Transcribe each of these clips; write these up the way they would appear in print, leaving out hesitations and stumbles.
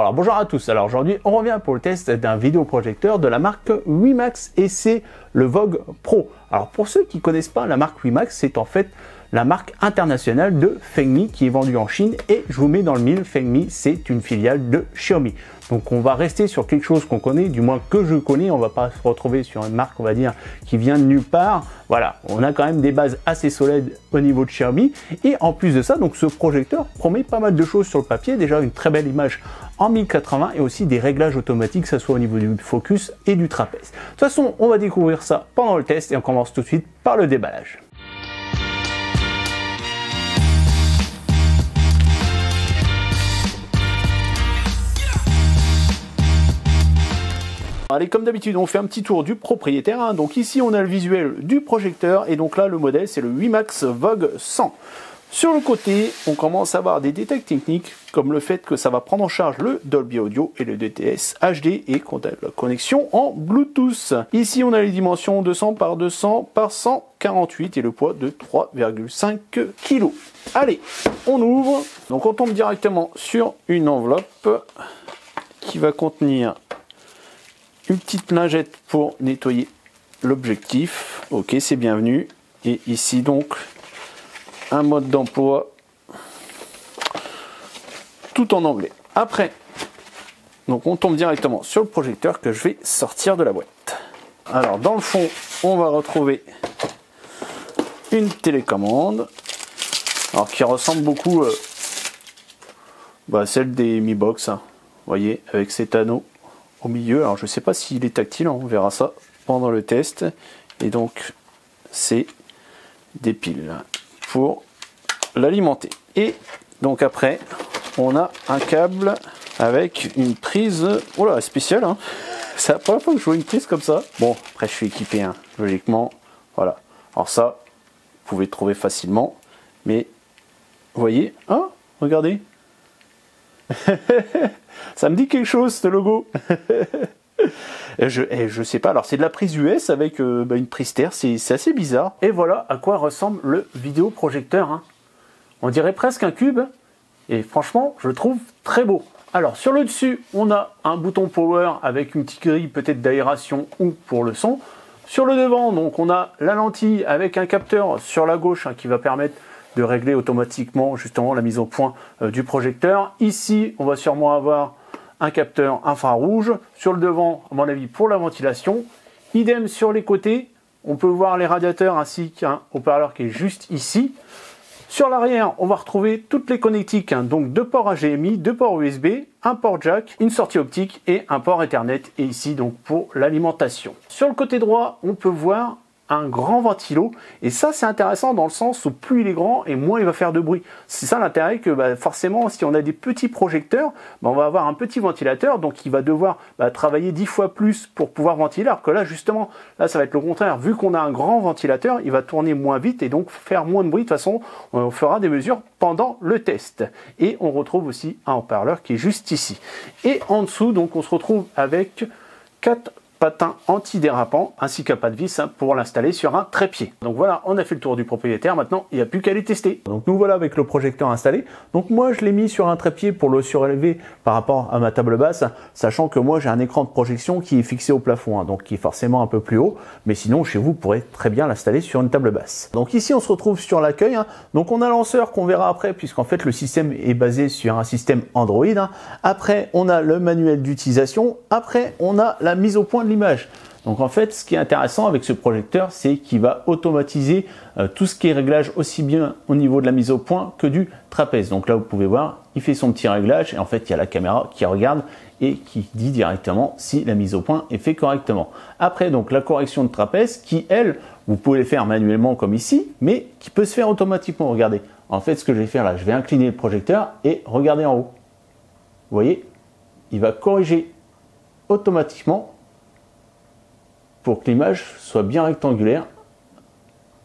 Alors bonjour à tous, alors aujourd'hui on revient pour le test d'un vidéoprojecteur de la marque WiMax et c'est le Vogue Pro. Alors pour ceux qui ne connaissent pas la marque WiMax, c'est en fait la marque internationale de Fengmi qui est vendue en Chine et je vous mets dans le mille, Fengmi c'est une filiale de Xiaomi. Donc on va rester sur quelque chose qu'on connaît, du moins que je connais, on va pas se retrouver sur une marque on va dire qui vient de nulle part. Voilà, on a quand même des bases assez solides au niveau de Xiaomi et en plus de ça, donc ce projecteur promet pas mal de choses sur le papier, déjà une très belle image en 1080 et aussi des réglages automatiques, que ce soit au niveau du focus et du trapèze. De toute façon, on va découvrir ça pendant le test et on commence tout de suite par le déballage. Allez, comme d'habitude, on fait un petit tour du propriétaire. Hein. Donc ici, on a le visuel du projecteur et donc là, le modèle, c'est le WiMax Vogue 100. Sur le côté, on commence à avoir des détails techniques comme le fait que ça va prendre en charge le Dolby Audio et le DTS HD et qu'on a la connexion en Bluetooth. Ici, on a les dimensions 200 par 200 par 148 et le poids de 3,5 kg. Allez, on ouvre. Donc on tombe directement sur une enveloppe qui va contenir une petite lingette pour nettoyer l'objectif. Ok, c'est bienvenu. Et ici donc un mode d'emploi tout en anglais. Après, donc on tombe directement sur le projecteur que je vais sortir de la boîte. Alors dans le fond, on va retrouver une télécommande, alors qui ressemble beaucoup à celle des Mi Box, hein. Vous voyez, avec cet anneau au milieu. Alors je ne sais pas s'il est tactile, hein, on verra ça pendant le test. Et donc c'est des piles pour l'alimenter. Et donc après, on a un câble avec une prise spéciale. Hein. C'est la première fois que je vois une prise comme ça. Bon, après je suis équipé, hein, logiquement. Voilà. Alors ça, vous pouvez trouver facilement. Mais vous voyez, hein, regardez. Ça me dit quelque chose ce logo. Je sais pas, alors c'est de la prise US avec une prise terre, c'est assez bizarre. Et voilà à quoi ressemble le vidéoprojecteur. Hein. On dirait presque un cube et franchement je le trouve très beau. Alors sur le dessus on a un bouton power avec une petite grille peut-être d'aération ou pour le son. Sur le devant donc on a la lentille avec un capteur sur la gauche qui va permettre de régler automatiquement justement la mise au point du projecteur. Ici on va sûrement avoir un capteur infrarouge, sur le devant à mon avis pour la ventilation, idem sur les côtés, on peut voir les radiateurs ainsi qu'un haut-parleur qui est juste ici. Sur l'arrière, on va retrouver toutes les connectiques, hein, donc deux ports HDMI, deux ports USB, un port jack, une sortie optique et un port Ethernet, et ici donc pour l'alimentation. Sur le côté droit, on peut voir un grand ventilo et ça c'est intéressant dans le sens où plus il est grand et moins il va faire de bruit. C'est ça l'intérêt que forcément si on a des petits projecteurs, on va avoir un petit ventilateur donc il va devoir travailler 10 fois plus pour pouvoir ventiler, alors que là justement là ça va être le contraire, vu qu'on a un grand ventilateur il va tourner moins vite et donc faire moins de bruit. De toute façon on fera des mesures pendant le test et on retrouve aussi un haut-parleur qui est juste ici et en dessous donc on se retrouve avec 4 patins antidérapants ainsi qu'un pas de vis pour l'installer sur un trépied. Donc voilà, on a fait le tour du propriétaire, maintenant il n'y a plus qu'à les tester. Donc nous voilà avec le projecteur installé. Donc moi je l'ai mis sur un trépied pour le surélever par rapport à ma table basse, sachant que moi j'ai un écran de projection qui est fixé au plafond, hein, donc qui est forcément un peu plus haut, mais sinon chez vous pourrez très bien l'installer sur une table basse. Donc ici on se retrouve sur l'accueil, hein. Donc on a lanceur qu'on verra après puisqu'en fait le système est basé sur un système Android. Hein. Après on a le manuel d'utilisation, après on a la mise au point de l'image. Donc en fait ce qui est intéressant avec ce projecteur c'est qu'il va automatiser tout ce qui est réglage aussi bien au niveau de la mise au point que du trapèze. Donc là vous pouvez voir il fait son petit réglage et en fait il y a la caméra qui regarde et qui dit directement si la mise au point est faite correctement. Après donc la correction de trapèze qui elle vous pouvez le faire manuellement comme ici mais qui peut se faire automatiquement. Regardez en fait ce que je vais faire là, je vais incliner le projecteur et regardez en haut. Vous voyez il va corriger automatiquement pour que l'image soit bien rectangulaire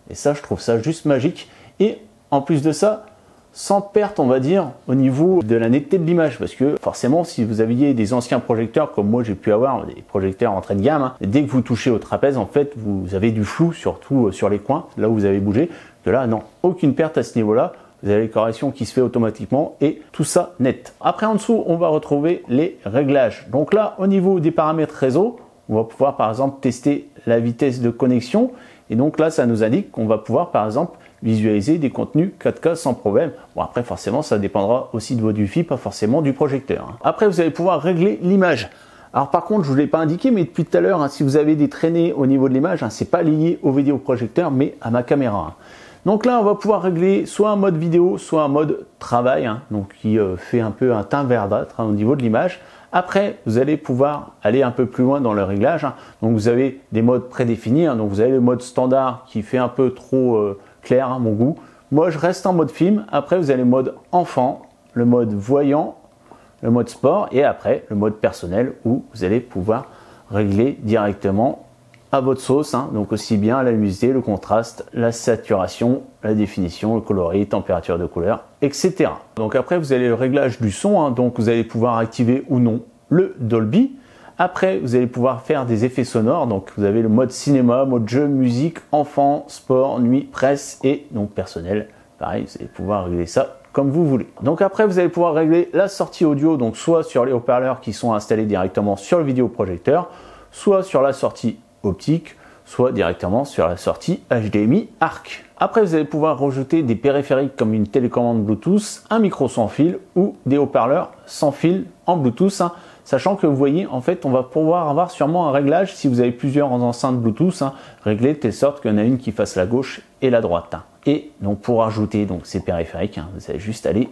et ça je trouve ça juste magique et en plus de ça sans perte on va dire au niveau de la netteté de l'image parce que forcément si vous aviez des anciens projecteurs comme moi j'ai pu avoir des projecteurs entrée de gamme, hein, dès que vous touchez au trapèze en fait vous avez du flou surtout sur les coins là où vous avez bougé, que là non, aucune perte à ce niveau là. vous avez les corrections qui se fait automatiquement et tout ça net. Après en dessous, on va retrouver les réglages. Donc là, au niveau des paramètres réseau, on va pouvoir par exemple tester la vitesse de connexion. Et donc là, ça nous indique qu'on va pouvoir par exemple visualiser des contenus 4K sans problème. Bon, après forcément, ça dépendra aussi de votre Wi-Fi, pas forcément du projecteur. Après, vous allez pouvoir régler l'image. Alors par contre, je ne vous l'ai pas indiqué, mais depuis tout à l'heure, si vous avez des traînées au niveau de l'image, c'est pas lié au vidéoprojecteur, mais à ma caméra. Donc là, on va pouvoir régler soit un mode vidéo, soit un mode travail, donc qui fait un peu un teint verdâtre au niveau de l'image. Après, vous allez pouvoir aller un peu plus loin dans le réglage. Donc vous avez des modes prédéfinis. Donc vous avez le mode standard qui fait un peu trop clair à mon goût. Moi, je reste en mode film. Après, vous avez le mode enfant, le mode voyant, le mode sport et après le mode personnel où vous allez pouvoir régler directement à votre sauce, donc aussi bien la luminosité, le contraste, la saturation, la définition, le coloris, température de couleur, etc. Donc après vous avez le réglage du son, donc vous allez pouvoir activer ou non le Dolby. Après vous allez pouvoir faire des effets sonores, donc vous avez le mode cinéma, mode jeu, musique, enfant, sport, nuit, presse et donc personnel. Pareil, vous allez pouvoir régler ça comme vous voulez. Donc après vous allez pouvoir régler la sortie audio, donc soit sur les haut-parleurs qui sont installés directement sur le vidéoprojecteur, soit sur la sortie optique, soit directement sur la sortie HDMI ARC. Après vous allez pouvoir rajouter des périphériques comme une télécommande Bluetooth, un micro sans fil ou des haut-parleurs sans fil en Bluetooth, sachant que vous voyez en fait on va pouvoir avoir sûrement un réglage si vous avez plusieurs enceintes Bluetooth, réglé de telle sorte qu'il y en a une qui fasse la gauche et la droite. Et donc pour ajouter donc ces périphériques, vous allez juste aller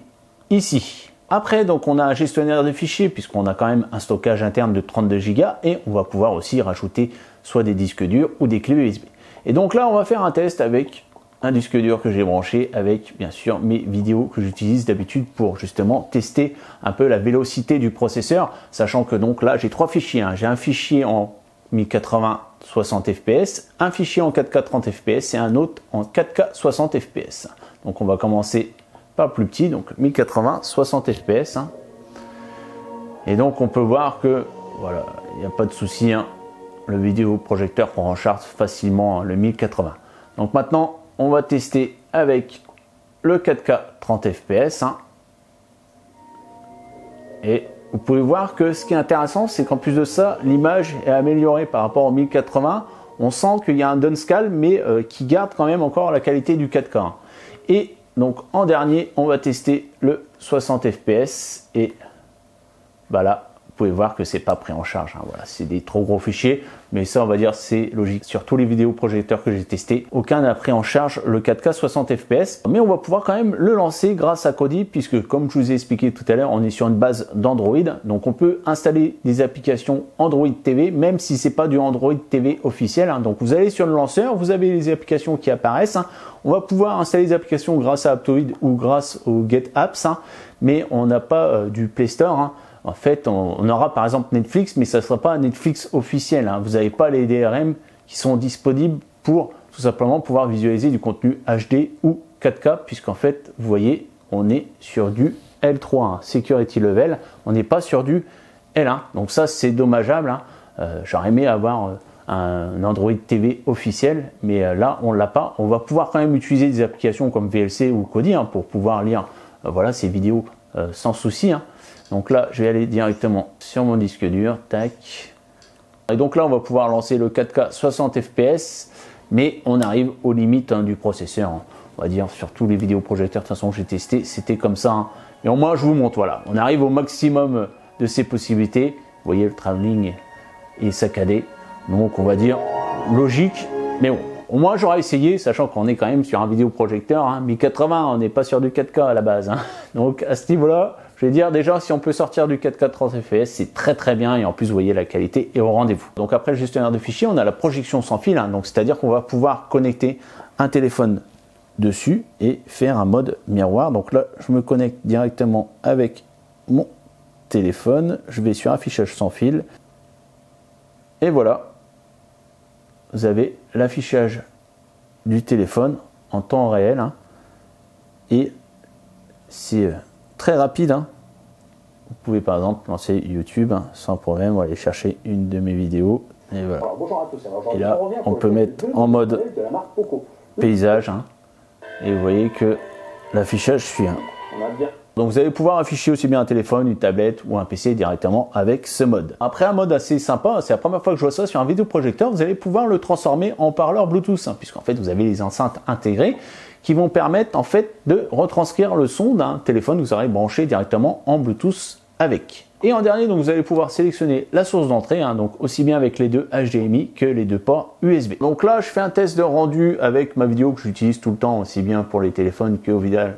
ici. Après, donc on a un gestionnaire de fichiers puisqu'on a quand même un stockage interne de 32 Go et on va pouvoir aussi rajouter soit des disques durs ou des clés USB. Et donc là, on va faire un test avec un disque dur que j'ai branché avec bien sûr mes vidéos que j'utilise d'habitude pour justement tester un peu la vélocité du processeur, sachant que donc là j'ai trois fichiers. J'ai un fichier en 1080 60 fps, un fichier en 4K 30 fps et un autre en 4K 60 fps. Donc on va commencer par le plus petit, donc 1080 60 fps. Et donc on peut voir que voilà, il n'y a pas de souci, le vidéoprojecteur prend en charge facilement le 1080. Donc maintenant on va tester avec le 4K 30 fps. Et vous pouvez voir que ce qui est intéressant, c'est qu'en plus de ça, l'image est améliorée par rapport au 1080. On sent qu'il y a un downscale, mais qui garde quand même encore la qualité du 4K. Et donc en dernier, on va tester le 60 fps. Et bah là, vous pouvez voir que c'est pas pris en charge. Voilà, c'est des trop gros fichiers, mais ça, on va dire, c'est logique. Sur tous les vidéoprojecteurs que j'ai testés, aucun n'a pris en charge le 4K 60 fps. Mais on va pouvoir quand même le lancer grâce à Kodi, puisque comme je vous ai expliqué tout à l'heure, on est sur une base d'Android. Donc on peut installer des applications Android TV, même si c'est pas du Android TV officiel. Donc vous allez sur le lanceur, vous avez les applications qui apparaissent. On va pouvoir installer des applications grâce à Aptoide ou grâce au Get Apps, mais on n'a pas du Play Store. En fait, on aura par exemple Netflix, mais ça ne sera pas un Netflix officiel. Vous n'avez pas les DRM qui sont disponibles pour tout simplement pouvoir visualiser du contenu HD ou 4K, puisqu'en fait, vous voyez, on est sur du L3, Security Level, on n'est pas sur du L1. Donc ça, c'est dommageable. J'aurais aimé avoir un Android TV officiel, mais là, on ne l'a pas. On va pouvoir quand même utiliser des applications comme VLC ou Kodi pour pouvoir lire voilà, ces vidéos sans souci. Donc là, je vais aller directement sur mon disque dur, tac. Et donc là, on va pouvoir lancer le 4K 60 fps, mais on arrive aux limites du processeur. On va dire sur tous les vidéoprojecteurs, de toute façon, que j'ai testé, c'était comme ça. Et au moins, je vous montre, voilà, on arrive au maximum de ses possibilités. Vous voyez, le travelling est saccadé. Donc, on va dire logique, mais bon. Au moins, j'aurais essayé, sachant qu'on est quand même sur un vidéoprojecteur 1080, on n'est pas sur du 4K à la base. Donc, à ce niveau-là, je vais dire déjà, si on peut sortir du 4K 30 fps, c'est très très bien. Et en plus, vous voyez, la qualité est au rendez-vous. Donc, après le gestionnaire de fichiers, on a la projection sans fil. Donc, c'est-à-dire qu'on va pouvoir connecter un téléphone dessus et faire un mode miroir. Donc là, je me connecte directement avec mon téléphone. Je vais sur affichage sans fil. Et voilà. Vous avez l'affichage du téléphone en temps réel et c'est très rapide. Vous pouvez par exemple lancer YouTube sans problème, ou aller chercher une de mes vidéos et voilà. Alors, bonjour à tous. Alors, et là on peut mettre en mode paysage et vous voyez que l'affichage suit. Donc vous allez pouvoir afficher aussi bien un téléphone, une tablette ou un PC directement avec ce mode. Après un mode assez sympa, c'est la première fois que je vois ça sur un vidéoprojecteur, vous allez pouvoir le transformer en parleur Bluetooth, puisqu'en fait vous avez les enceintes intégrées qui vont permettre en fait de retranscrire le son d'un téléphone que vous aurez branché directement en Bluetooth avec. Et en dernier, donc vous allez pouvoir sélectionner la source d'entrée, donc aussi bien avec les deux HDMI que les deux ports USB. Donc là, je fais un test de rendu avec ma vidéo que j'utilise tout le temps, aussi bien pour les téléphones que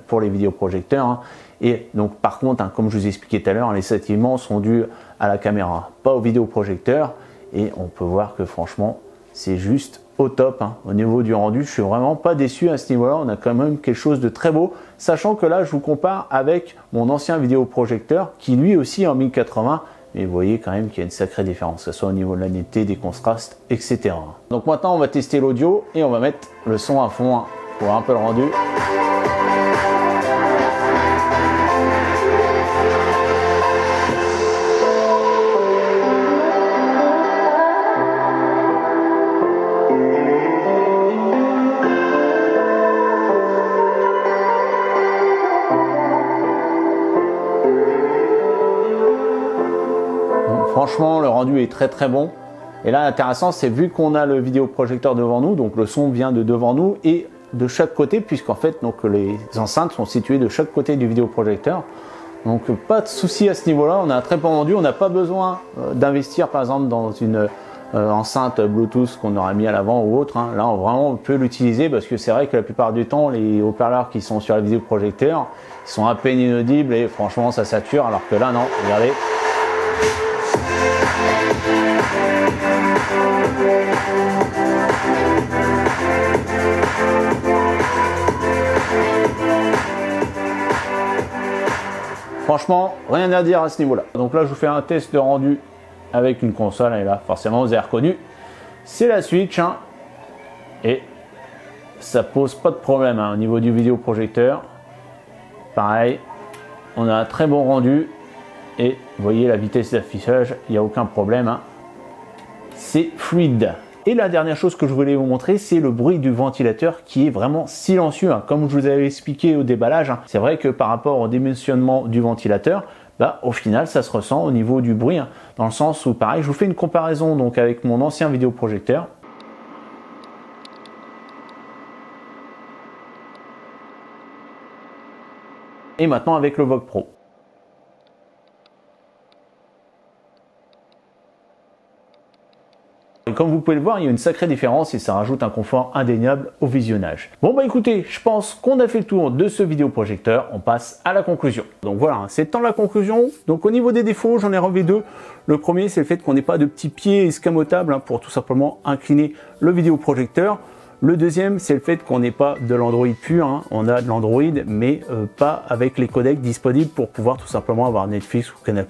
pour les vidéoprojecteurs. Et donc par contre, comme je vous ai expliqué tout à l'heure, les scintillements sont dus à la caméra, pas au vidéoprojecteur. Et on peut voir que franchement, c'est juste au top. Au niveau du rendu, je suis vraiment pas déçu à ce niveau-là. On a quand même quelque chose de très beau, sachant que là, je vous compare avec mon ancien vidéoprojecteur qui lui aussi est en 1080. Mais vous voyez quand même qu'il y a une sacrée différence, que ce soit au niveau de la netteté, des contrastes, etc. Donc maintenant, on va tester l'audio et on va mettre le son à fond pour voir un peu le rendu. Franchement, le rendu est très très bon. Et là, l'intéressant, c'est vu qu'on a le vidéoprojecteur devant nous, donc le son vient de devant nous et de chaque côté, puisqu'en fait, donc les enceintes sont situées de chaque côté du vidéoprojecteur. Donc, pas de souci à ce niveau-là. On a un très bon rendu. On n'a pas besoin d'investir, par exemple, dans une enceinte Bluetooth qu'on aura mis à l'avant ou autre. Là, vraiment, on peut l'utiliser parce que c'est vrai que la plupart du temps, les haut-parleurs qui sont sur le vidéoprojecteur, ils sont à peine inaudibles et franchement, ça sature. Alors que là, non. Regardez. Franchement, rien à dire à ce niveau-là. Donc là, je vous fais un test de rendu avec une console. Et là, forcément, vous avez reconnu. C'est la Switch. Et ça pose pas de problème au niveau du vidéoprojecteur. Pareil, on a un très bon rendu. Et vous voyez la vitesse d'affichage, il n'y a aucun problème. C'est fluide. Et la dernière chose que je voulais vous montrer, c'est le bruit du ventilateur qui est vraiment silencieux. Comme je vous avais expliqué au déballage, c'est vrai que par rapport au dimensionnement du ventilateur, au final, ça se ressent au niveau du bruit. Dans le sens où, pareil, je vous fais une comparaison donc avec mon ancien vidéoprojecteur. Et maintenant avec le VOOC Pro. Et comme vous pouvez le voir, il y a une sacrée différence et ça rajoute un confort indéniable au visionnage. Bon écoutez, je pense qu'on a fait le tour de ce vidéoprojecteur, on passe à la conclusion. Donc voilà, c'est le temps de la conclusion. Donc au niveau des défauts, j'en ai relevé deux. Le premier, c'est le fait qu'on n'ait pas de petits pieds escamotables pour tout simplement incliner le vidéoprojecteur. Le deuxième, c'est le fait qu'on n'ait pas de l'Android pur, on a de l'Android, mais pas avec les codecs disponibles pour pouvoir tout simplement avoir Netflix ou Canal+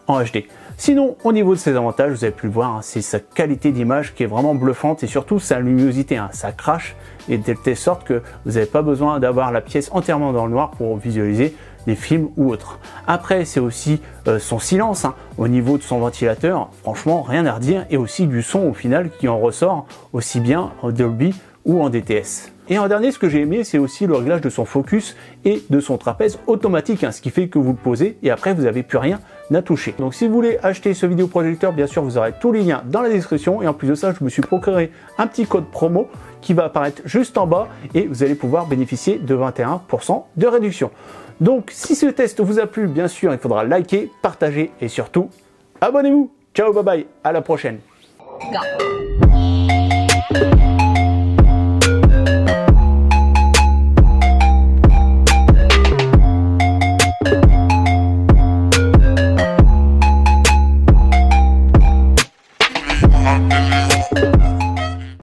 en HD. Sinon, au niveau de ses avantages, vous avez pu le voir, c'est sa qualité d'image qui est vraiment bluffante et surtout sa luminosité, ça crache et de telle sorte que vous n'avez pas besoin d'avoir la pièce entièrement dans le noir pour visualiser des films ou autres. Après, c'est aussi son silence au niveau de son ventilateur, franchement rien à redire, et aussi du son au final qui en ressort aussi bien en Dolby ou en DTS. Et en dernier, ce que j'ai aimé, c'est aussi le réglage de son focus et de son trapèze automatique, ce qui fait que vous le posez et après vous n'avez plus rien à toucher. Donc si vous voulez acheter ce vidéoprojecteur, bien sûr, vous aurez tous les liens dans la description. Et en plus de ça, je me suis procuré un petit code promo qui va apparaître juste en bas et vous allez pouvoir bénéficier de 21% de réduction. Donc si ce test vous a plu, bien sûr, il faudra liker, partager et surtout abonnez-vous. Ciao, bye bye, à la prochaine. Go.